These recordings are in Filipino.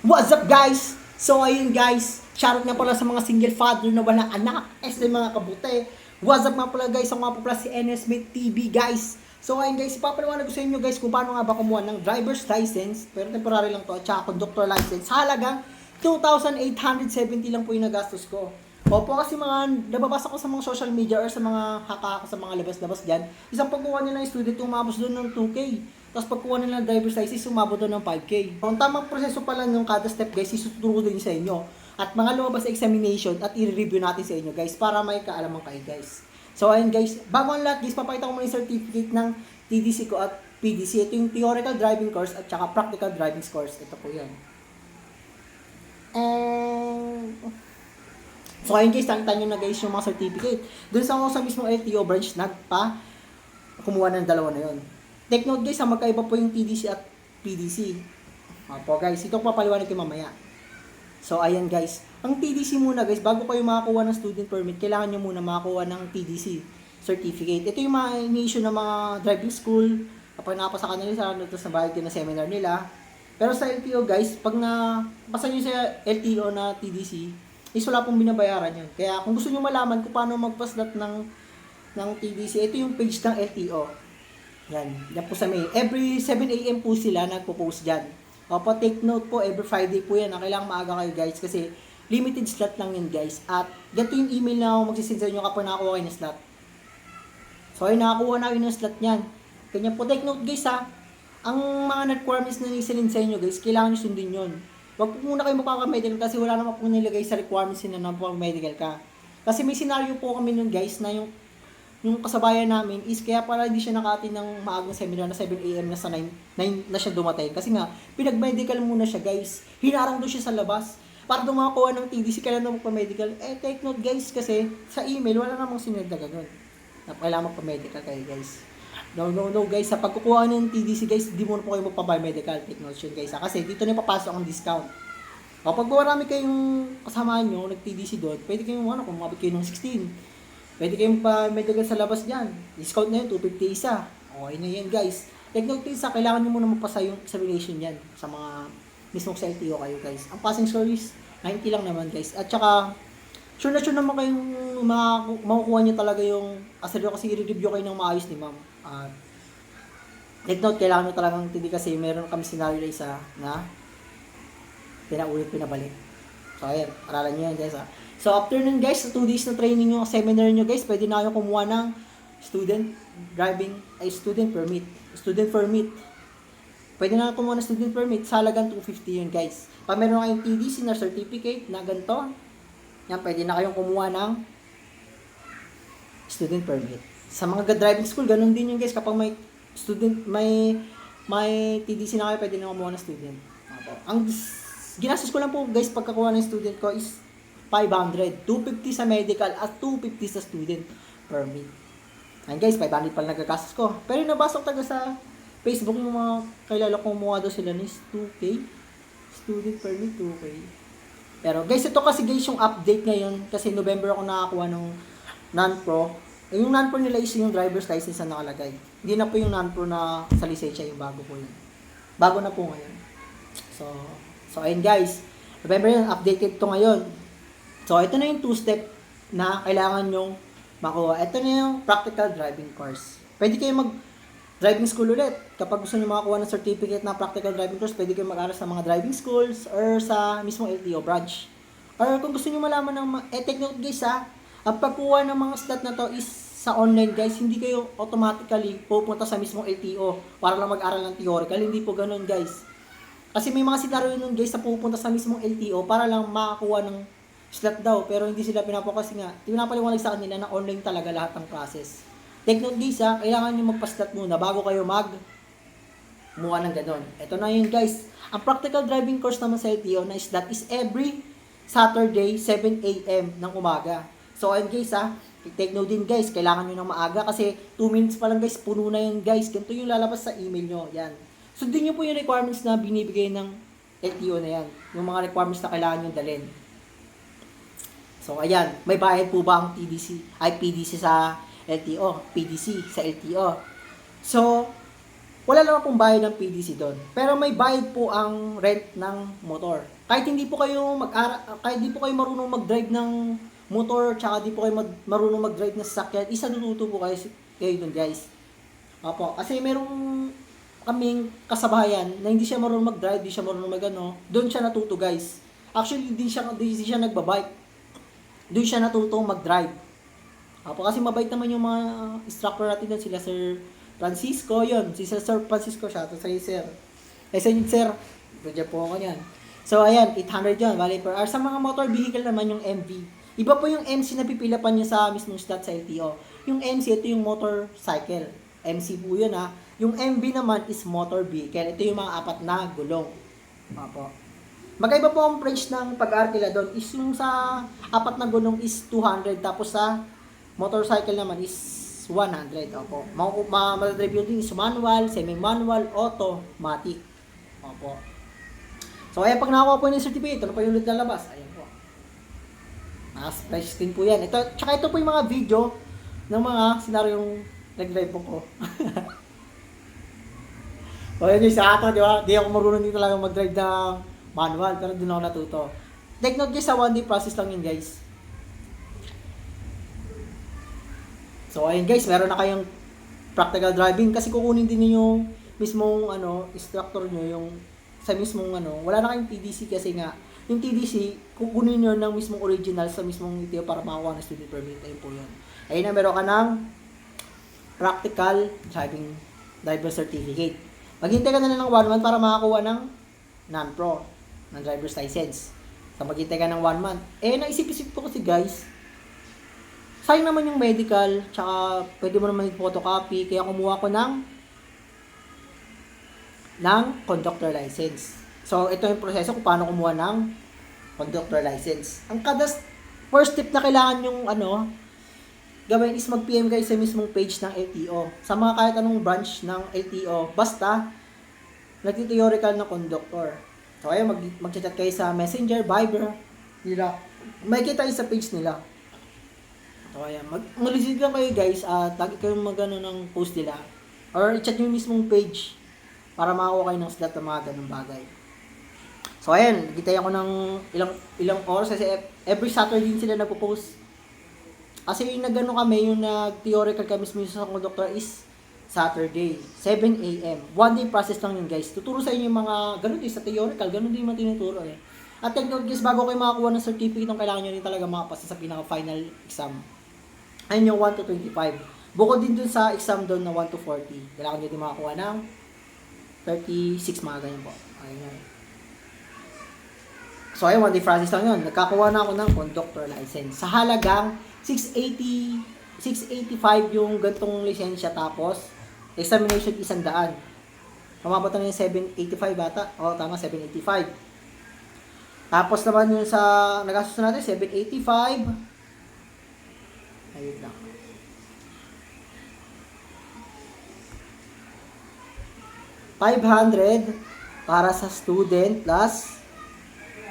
What's up guys? So ayun guys, shoutout nga pala sa mga single father na walang anak, mga kabuti. What's up nga pala guys, ako nga po pala si NS Smith TV guys. So ayun guys, ipapaliwanag ko sa inyo guys kung paano nga ba kumuha ng driver's license, pero temporary lang to, at saka conductor license. Sa halagang 2,870 lang po yung nagastos ko. Opo, kasi mga nababasa ko sa mga social media or sa mga haka sa mga labas-labas dyan, isang pagkuha nila ng student, umabot doon ng 2K. Tapos pagkuha nila ng driver's license, umabot doon ng 5K. Ang tamang proseso pala ng kada step guys, isuturo din sa inyo. At mga lumabas sa examination at i-review natin sa inyo guys, para may kaalaman kayo guys. So ayun guys, bago ang lahat guys, papakita ko muna yung certificate ng TDC ko at PDC. Ito yung theoretical driving course at saka practical driving course. Ito po yan. So ayun guys, nakita nyo na guys yung mga certificate. Doon sa ako sa mismo LTO branch, nagpa kumuha ng dalawa na yun. Take note guys, magkaiba po yung TDC at PDC. Opo guys, ito papaliwanag ko mamaya. So ayan guys, ang TDC muna guys, bago kayo makakuha ng student permit, kailangan nyo muna makakuha ng TDC certificate. Ito yung mga ini-issue ng mga driving school, kapag nakapasa ka na nila, tapos nabayad ka na seminar nila. Pero sa LTO guys, pag napasa nyo sa LTO na TDC, is wala pong binabayaran yun. Kaya kung gusto nyo malaman kung paano magpaslat ng TDC, ito yung page ng LTO. Yan po sa may. Every 7 AM po sila nagpo-post dyan. Opo, take note po, every Friday po yan. Kailangan maaga kayo guys kasi limited slot lang yun guys. At ganito yung email na magsisend sa inyo kapag nakakuha kayo ng slot. So ayun, nakakuha na kayo ng slot yan. Kanya po, take note guys ha. Ang mga requirements na isilin sa inyo guys, kailangan nyo sundin yun. Huwag po muna kayo magpapamedical kasi wala naman po nilagay sa requirements nila na medical ka. Kasi may scenario po kami nun guys na yung kasabayan namin is kaya pala hindi siya nakatin ng maagang seminar na 7 AM na sa 9 na siya dumating. Kasi nga, pinag-medical muna siya guys. Hinarang doon siya sa labas. Para dumakuha ng TDC, kailan na magpa-medical. Take note guys kasi sa email, wala namang sinunod na gano'n. Kailangan magpa-medical kayo guys. No guys, sa pagkukuha ng TDC guys, di muna po kayo magpa-medical. Take note yun guys. Kasi dito na papasok ang discount. Kapag marami kayong kasama nyo, nag-TDC doon, pwede kayong kung mabit kayo ng 16. Pwede kayong pa-medical sa labas dyan. Discount na yun, 250 isa. Okay na yan guys. Take note isa, kailangan nyo muna magpasa yung examination yan sa mga mismong sa LTO kayo guys. Ang passing score is 90 lang naman guys. At saka, sure na sure naman kayong makukuha nyo talaga yung asero kasi i-review kayo ng maayos ni ma'am. Take note, kailangan nyo talagang hindi kasi meron kami scenario na isa na pinaulit, pinabalik. So ayan, aralan nyo yan guys ha. So after nun guys, 2 days na training nyo, seminar nyo guys, pwede na kayo kumuha ng student permit. Student permit. Pwede na kumuha ng student permit sa halagang 250 yun guys. Pag meron kayong TDC na certificate na ganito, yan, pwede na kayong kumuha ng student permit. Sa mga driving school, ganun din yun guys. Kapag may student, may TDC na kayo, pwede na kumuha ng student. Ang ginastos ko lang po guys, pagkakuha ng student ko is 500, 250 sa medical at 250 sa student permit. Ayun guys, 500 pala nagagastos ko. Pero nabasa ko taga sa Facebook ng mga kailala kong kumuha daw sila is 2K. Student permit 2K. Pero guys, ito kasi guys yung update ngayon kasi November ako nakakuha ng non-pro. Yung non-pro nila is yung driver's license na nakalagay. Hindi na po yung non-pro na sa lisensya, yung bago po yun. Bago na po ngayon. So ayun guys, November yun, updated to ngayon. So, ito na yung 2-step na kailangan nyong makuha. Ito na yung practical driving course. Pwede kayo mag-driving school ulit. Kapag gusto nyo makakuha ng certificate na practical driving course, pwede kayo mag-aral sa mga driving schools or sa mismong LTO branch. Or kung gusto nyo malaman ng take note guys ha, ang pagkuha ng mga slot na to is sa online guys, hindi kayo automatically pupunta sa mismong LTO para lang mag-aral ng theoretical. Hindi po ganun guys. Kasi may mga scenario nun guys na pupunta sa mismong LTO para lang makakuha ng slot daw, pero hindi sila pinapakasi nga. Pinapaliwanag sa kanila na online talaga lahat ng process. Take note guys ha, kailangan nyo magpa-slot muna bago kayo muha ng ganon. Ito na yun guys. Ang practical driving course naman sa LTO na slot is every Saturday, 7 AM ng umaga. So ayun guys ha, take note din guys, kailangan nyo ng maaga kasi 2 minutes pa lang guys, puno na yun guys. Ganito yung lalabas sa email nyo. Yan. Sundin nyo po yung requirements na binibigay ng LTO na yan. Yung mga requirements na kailangan nyo dalhin. So, ayan, may bayad po ba ang PDC sa LTO? PDC sa LTO. So, wala naman pong bayad ng PDC doon. Pero may bayad po ang rent ng motor. Kahit hindi po kayo kahit hindi po kayo marunong mag-drive ng motor, tsaka di po kayo marunong mag-drive ng sasakyan, isa natututo po kayo doon, guys. Opo, kasi merong kaming kasabayan na hindi siya marunong mag-drive, hindi siya marunong mag-ano, doon siya natuto, guys. Actually, hindi siya nagbabike. Doon siya natuto mag-drive. Opo, kasi mabait naman yung mga instructor natin doon, sila Sir Francisco, yun. Si Sir Francisco siya, ito sa'yo, Sir. Sa inyo, Sir. Pwede po ako yan. So, ayan, 800 yun, valid per hour. Sa mga motor vehicle naman yung MV. Iba po yung MC na pipila pa niya sa mismong slot sa LTO. Yung MC, ito yung motorcycle. MC po yun, ha. Yung MV naman is motor vehicle. Ito yung mga apat na gulong. Opo. Magkaiba po ang price ng pag-arkila doon. Is yung sa apat na gulong is 200. Tapos sa motorcycle naman is 100. Opo. Madadrive yun din is manual, semi-manual, automatic. Opo. So, ayan, pag nakakuha po yung certificate, ano pa yung ulit lalabas? Ayan po. Price screen po yan. Tsaka ito po yung mga video ng mga senaryong nag-drive po ko. O, yun yung sa ato, di ba? Di ako marunong din talaga mag-drive ng manual, pero doon ako natuto. Take note guys, sa 1-day process lang yun, guys. So, ayun guys, meron na kayong practical driving kasi kukunin din niyo yung mismong instructor nyo, yung sa mismong wala na kayong TDC kasi nga, yung TDC, kukunin nyo ng mismong original sa mismong ITO para makakuha ng student permit. Ayun po yun. Ayun na, meron ka ng practical driving driver certificate. Maghintay ka na lang ng 1 month para makakuha ng non-pro, ng driver's license. So, maghintay ka ng 1 month. Naisip-isip ko kasi guys, sayang naman yung medical, tsaka pwede mo naman i-photocopy, kaya kumuha ko ng conductor license. So, ito yung proseso kung paano kumuha ng conductor license. Ang first step na kailangan yung gawin is mag-PM kayo sa mismong page ng LTO. Sa mga kahit anong branch ng LTO, basta nagti-theoretical na conductor. So, ayun, mag-chat kayo sa Messenger, Viber nila. May kita kayo sa page nila. So, ayan, mag-receive lang kayo guys at lagi kayong ng post nila. Or i-chat nyo yung mismong page para makakuha kayo ng slot ng mga ganung bagay. So, ayan, nagitay ako ng ilang oras kasi every Saturday din sila nagpo-post. Kasi yung kami, yung nag-theoretical kami mismo sa conductor is Saturday, 7 a.m. 1-day process lang yun guys. Tuturo sa inyo yung mga ganun din sa theoretical, ganun din yung tinuturo eh. At take note guys, bago kayo makakuha ng certificate, ang kailangan nyo rin talaga makapasa sa pinaka-final exam. Ayun yung 1 to 25. Bukod din dun sa exam doon na 1 to 40. Kailangan nyo din makakuha ng 36 mga ganyan po. Ayun yun. So ayun, 1-day process lang yun. Nagkakuha na ako ng conductor license. Sa halagang 685 yung gantong lisensya, tapos examination 100. Umabot na yung 785 bata. O tama, 785. Tapos naman yung sa nagastos natin 785. Ayun lang. $500 para sa student plus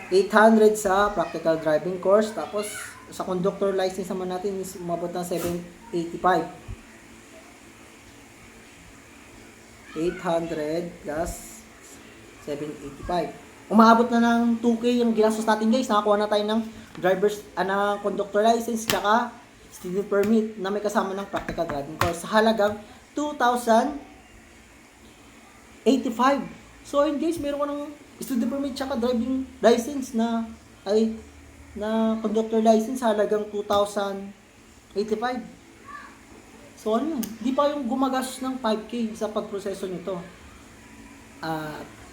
800 sa practical driving course. Tapos sa conductor license naman natin is umabot ng 785. 800 plus 785. Umaabot na ng 2K yung ginastos natin guys. Nakakuha na tayo ng conductor license tsaka student permit na may kasama ng practical driving course sa halagang 2,085. So ayun guys, meron ko ng student permit tsaka driving license na conductor license sa halagang 2,085. So ano yun? Di pa yung gumagastos ng 5K sa pagproseso nito.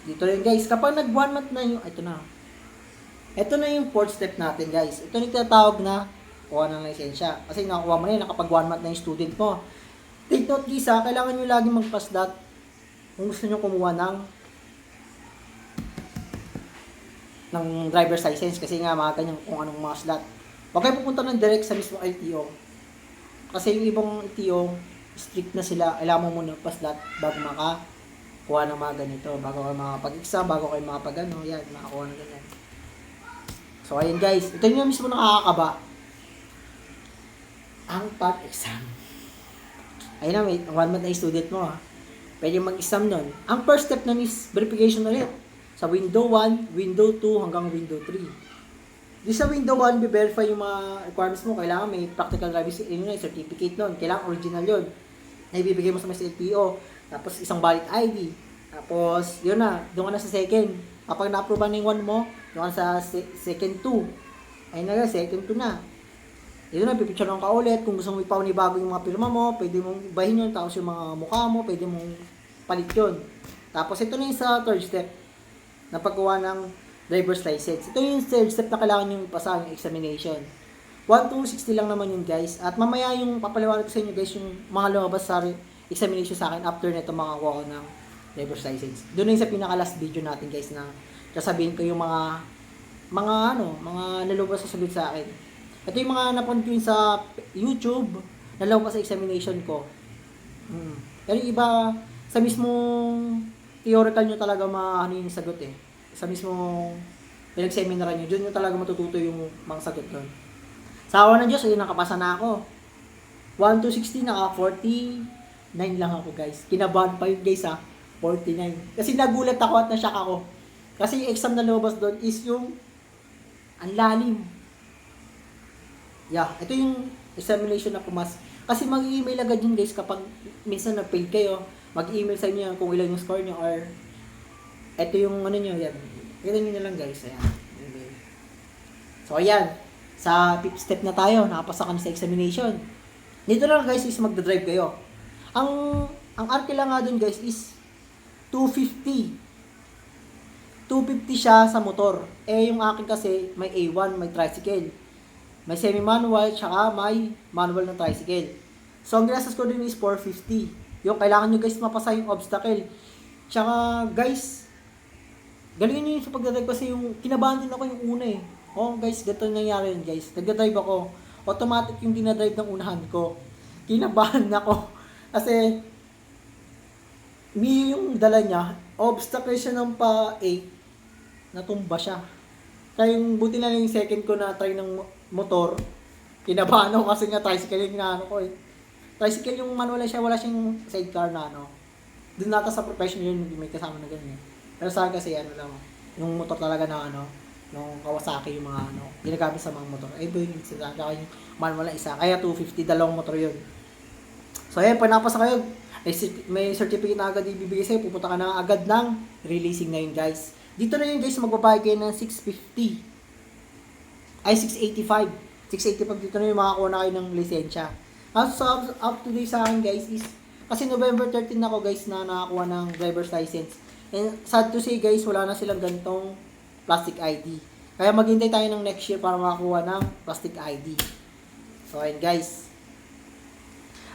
Dito rin guys, kapag nag 1 month na yung, ito na yung fourth step natin guys. Ito yung tinatawag na kuha ng lisensya. Kasi nakakuha mo na yun, nakapag 1 month na yung student mo. Take note guys kailangan nyo lagi mag-pass-dat kung gusto nyo kumuha ng driver's license. Kasi nga mga ganyan kung anong mga slot. Huwag kayo pupunta ng direct sa mismo LTO. Kasi yung ibang LTO, strict na sila. Kailangan mo muna pass-dat bago makakuha ng mga ganito. Bago kayo makapag-exam, bago kayo yan, makakuha ng ganyan. So ayun guys, ito yung mismo nakakakaba. Ang pag-exam. Ayun na, 1 month na yung student mo ha. pwede mag-exam nun. Ang first step nun is verification ulit. Sa window 1, window 2, hanggang window 3. Di sa window 1, verify yung mga requirements mo. Kailangan may practical driving certificate nun. Kailangan original yun. Na ibibigay mo sa LTO. Tapos isang valid ID. Tapos, yun na. Doon ka na sa second. Kapag na-approve na yung 1 mo, doon ka na sa second 2. Ayun na guys, second 2 na. Yun na, pipicture lang ka ulit. Kung gusto mo ipaunibago yung mga pirma mo, pwede mong ibahin yun. Tapos yung mga mukha mo, pwede mong palit yun. Tapos ito na yung sa third step na pagkuha ng driver's license. Ito yung third step na kailangan nyo ipasa yung examination. 1 to 60 lang naman yun guys. At mamaya yung papaliwanag ko sa inyo guys yung mga lumabas sa examination sa akin after nito makakuha ko ng driver's license. Doon na yung sa pinaka last video natin guys na sasabihin ko yung mga nalabas sa sagot sa akin. Ito yung mga napanood ko yun sa YouTube nalabas sa examination ko. Pero iba sa mismong theoretical nyo talaga ano yung sagot eh. Sa mismong pinag-seminaran nyo, dyan nyo talaga matututo yung mga sagot doon. Sa awa ng Diyos, ayun, nakapasa na ako. 1 to 60, naka 49 lang ako guys. Kinabahan pa yun guys ha, 49. Kasi nagulat ako at na-shock ako. Kasi yung exam na lumabas doon is yung ang lalim. Yeah, ito yung examination na pumas. Kasi mag-email agad yun guys kapag minsan na-fail kayo. Mag-email sa inyo kung ilan yung score nyo or ito yung ano nyo, yan. Kita nyo na lang guys, ayan. So ayan, sa fifth step na tayo, nakapasa ka na sa examination. Dito lang guys is magdadrive kayo. Ang RK lang nga dun guys is 250. 250 siya sa motor. Eh yung akin kasi may A1, may tricycle. May semi-manual, tsaka may manual na tricycle. So ang ginastos ko din is 450. Yung kailangan nyo guys mapasa yung obstacle. Tsaka guys, galingin nyo yun sa pagdadrive kasi yung kinabahan din ako yung una eh. Oh guys, ganito nangyari yun guys. Nagdadrive ako, automatic yung dinadrive ng unahan ko. Kinabahan ako. Kasi, yung dala niya, obstacle siya ng pa 8, natumba siya. Kaya yung buti na lang yung second ko na try ng motor, kinabahan ako kasi nga tricycle yung ano ko eh. Tricycle yung manual siya, wala siyang sidecar na ano. Doon nata sa professional yun, may kasama na ganun eh. Pero sa akin kasi ano lang, yung motor talaga na ano, yung Kawasaki yung mga ano, ginagamit sa mga motor. Ay boy, saka yung manual na isa. Kaya 250, dalawang motor yun. So ayan, pag napasa kayo, may certificate na agad ibibigay sa'yo, pupunta ka na agad ng releasing na yun guys. Dito na yun guys, magbabayad kayo ng 650. Ay, 685. 685 dito na yung makakuha na kayo ng lisensya. So up to date sa akin guys is, kasi November 13 na ako guys na nakakuha ng driver's license. And sad to say guys, wala na silang gantong plastic ID. Kaya maghintay tayo ng next year para makakuha ng plastic ID. So ayun guys.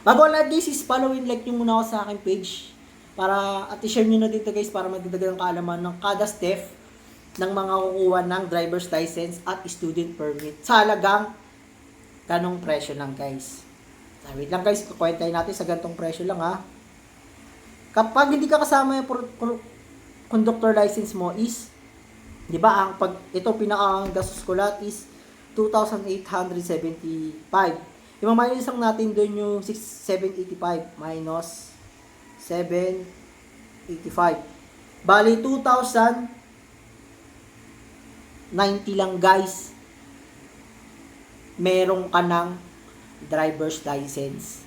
Bago ang lahat guys is follow and like nyo muna ako sa aking page. Para at i-share nyo na dito guys para magdagdag ang kaalaman ng kada step ng mga kukuha ng driver's license at student permit. Sa halagang ganong presyo lang guys. Wait lang guys, kukwentahin natin sa gantong presyo lang ha. Kapag hindi ka kasama yung conductor license mo is, di ba, ang pag ito pinaka gastos ko lahat is 2,875. Imaminus lang natin doon yung 785 minus 785. Bali 2,090 lang guys. Meron ka ng driver's license.